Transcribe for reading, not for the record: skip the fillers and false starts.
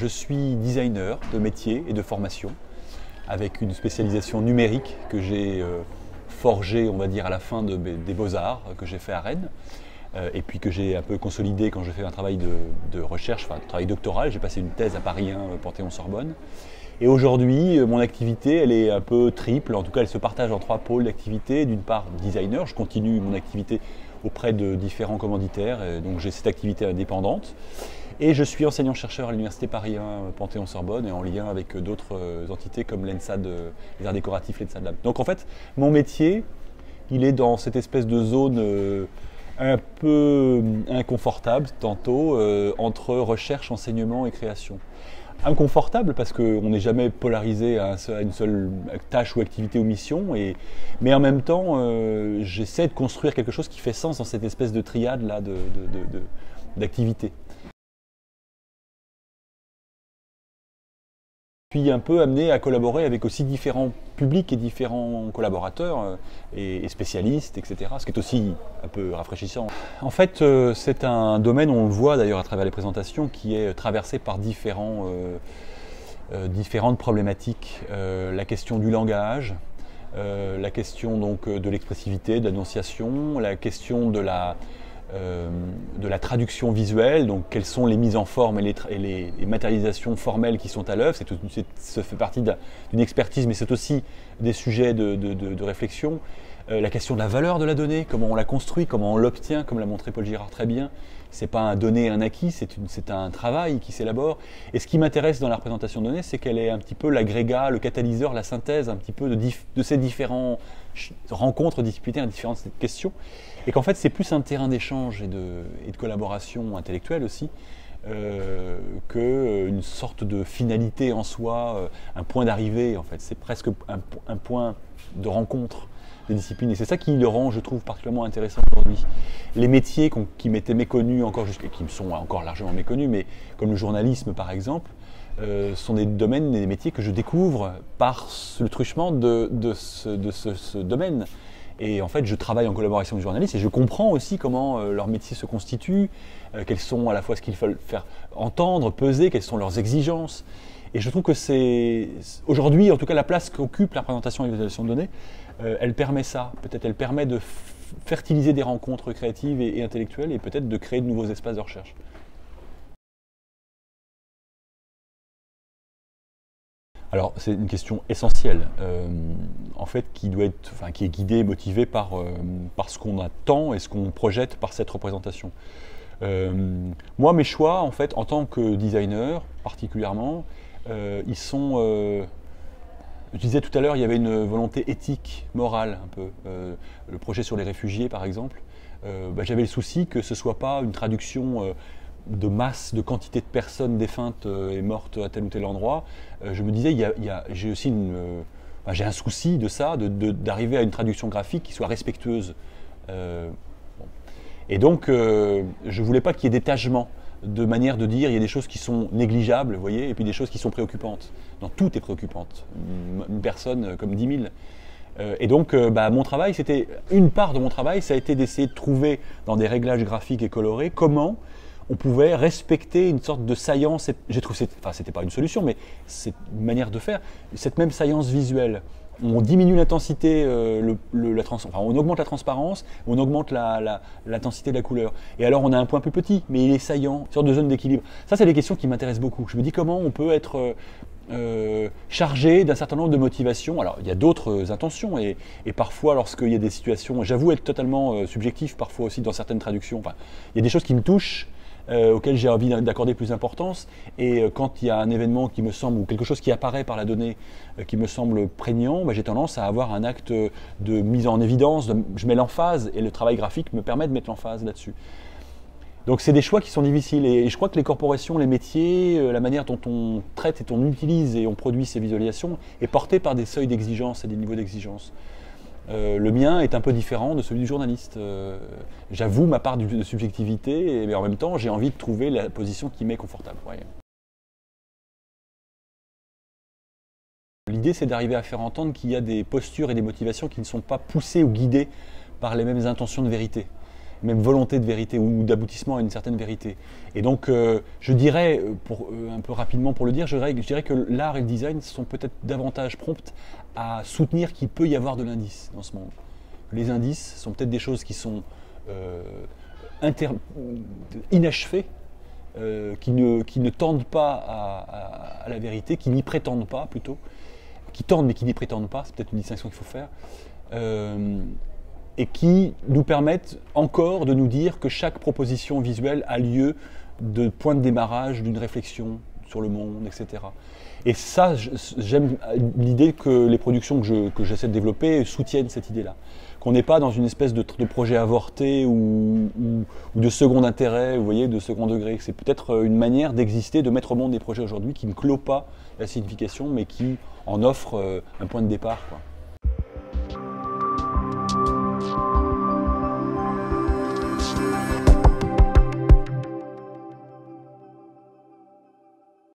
Je suis designer de métier et de formation avec une spécialisation numérique que j'ai forgée, on va dire, à la fin des Beaux-Arts que j'ai fait à Rennes et puis que j'ai un peu consolidé quand j'ai fait un travail de recherche, enfin un travail doctoral. J'ai passé une thèse à Paris 1, Panthéon-Sorbonne. Et aujourd'hui, mon activité, elle est un peu triple. En tout cas, elle se partage en 3 pôles d'activité. D'une part, designer. Je continue mon activité auprès de différents commanditaires. Donc j'ai cette activité indépendante. Et je suis enseignant-chercheur à l'Université Paris 1, Panthéon-Sorbonne, et en lien avec d'autres entités comme l'ENSAD, les arts décoratifs, l'ENSAD Lab. Donc en fait, mon métier, il est dans cette espèce de zone un peu inconfortable, tantôt, entre recherche, enseignement et création. Inconfortable parce qu'on n'est jamais polarisé à une seule tâche ou activité ou mission, mais en même temps, j'essaie de construire quelque chose qui fait sens dans cette espèce de triade là d'activités. Je suis un peu amené à collaborer avec aussi différents publics et différents collaborateurs et spécialistes, etc. Ce qui est aussi un peu rafraîchissant. En fait, c'est un domaine, on le voit d'ailleurs à travers les présentations, qui est traversé par différentes problématiques. La question du langage, la question donc de l'expressivité, de l'annonciation, la question de la traduction visuelle, donc quelles sont les mises en forme et les matérialisations formelles qui sont à l'œuvre. Ça fait partie d'une expertise, mais c'est aussi des sujets de réflexion. La question de la valeur de la donnée, comment on la construit, comment on l'obtient, comme l'a montré Paul Girard très bien. C'est pas un donné, un acquis, c'est un travail qui s'élabore. Et ce qui m'intéresse dans la représentation de données, c'est qu'elle est un petit peu l'agrégat, le catalyseur, la synthèse un petit peu de ces différentes rencontres disciplinaires, différentes questions. Et qu'en fait, c'est plus un terrain d'échange et de collaboration intellectuelle aussi, qu'une sorte de finalité en soi, un point d'arrivée en fait. C'est presque un point de rencontre des disciplines. Et c'est ça qui le rend, je trouve, particulièrement intéressant aujourd'hui. Les métiers qui m'étaient méconnus encore qui me sont encore largement méconnus, mais comme le journalisme par exemple, sont des domaines et des métiers que je découvre par le truchement de ce domaine. Et en fait, je travaille en collaboration avec les journalistes et je comprends aussi comment leur métier se constitue, quels sont à la fois ce qu'ils veulent faire entendre, peser, quelles sont leurs exigences. Et je trouve que c'est aujourd'hui, en tout cas, la place qu'occupe la représentation et l'utilisation de données, elle permet ça. Peut-être elle permet de fertiliser des rencontres créatives et intellectuelles et peut-être de créer de nouveaux espaces de recherche. Alors c'est une question essentielle, en fait, qui est guidée, motivée par ce qu'on attend et ce qu'on projette par cette représentation. Moi, mes choix, en fait, en tant que designer, particulièrement, ils sont. Je disais tout à l'heure, il y avait une volonté éthique, morale, un peu. Le projet sur les réfugiés, par exemple, j'avais le souci que ce ne soit pas une traduction de masse, de quantité de personnes défuntes et mortes à tel ou tel endroit. Je me disais, j'ai aussi j'ai un souci de ça, d'arriver à une traduction graphique qui soit respectueuse. Et donc, je ne voulais pas qu'il y ait d'étagement de manière de dire, il y a des choses qui sont négligeables, vous voyez, et puis des choses qui sont préoccupantes. Non, tout est préoccupante. Une personne comme 10 000. Et donc, mon travail, une part de mon travail, ça a été d'essayer de trouver dans des réglages graphiques et colorés comment on pouvait respecter une sorte de saillance. J'ai trouvé, c'était pas une solution, mais c'est une manière de faire. Cette même saillance visuelle. On diminue l'intensité, on augmente la transparence, on augmente l'intensité de la couleur. Et alors on a un point plus petit, mais il est saillant, une sorte de zone d'équilibre. Ça, c'est des questions qui m'intéressent beaucoup. Je me dis comment on peut être chargé d'un certain nombre de motivations. Alors il y a d'autres intentions et parfois lorsqu'il y a des situations, j'avoue être totalement subjectif parfois aussi dans certaines traductions. Enfin, il y a des choses qui me touchent, auxquels j'ai envie d'accorder plus d'importance. Et quand il y a un événement qui me semble, ou quelque chose qui apparaît par la donnée qui me semble prégnant, j'ai tendance à avoir un acte de mise en évidence, je mets l'emphase, et le travail graphique me permet de mettre l'emphase là-dessus. Donc c'est des choix qui sont difficiles, et je crois que les corporations, les métiers, la manière dont on traite et on utilise et on produit ces visualisations est portée par des seuils d'exigence et des niveaux d'exigence. Le mien est un peu différent de celui du journaliste. J'avoue ma part de subjectivité, mais en même temps, j'ai envie de trouver la position qui m'est confortable. Ouais. L'idée, c'est d'arriver à faire entendre qu'il y a des postures et des motivations qui ne sont pas poussées ou guidées par les mêmes intentions de vérité. même volonté de vérité ou d'aboutissement à une certaine vérité. Et donc, je dirais, un peu rapidement pour le dire, je dirais que l'art et le design sont peut-être davantage prompts à soutenir qu'il peut y avoir de l'indice dans ce monde. Les indices sont peut-être des choses qui sont inachevées, qui ne tendent pas à la vérité, qui n'y prétendent pas plutôt, qui tendent mais qui n'y prétendent pas, c'est peut-être une distinction qu'il faut faire, et qui nous permettent encore de nous dire que chaque proposition visuelle a lieu de point de démarrage d'une réflexion sur le monde, etc. Et ça, j'aime l'idée que les productions que j'essaie de développer soutiennent cette idée-là. Qu'on n'est pas dans une espèce de projet avorté ou de second intérêt, vous voyez, de second degré. C'est peut-être une manière d'exister, de mettre au monde des projets aujourd'hui qui ne clôt pas la signification, mais qui en offre un point de départ, quoi.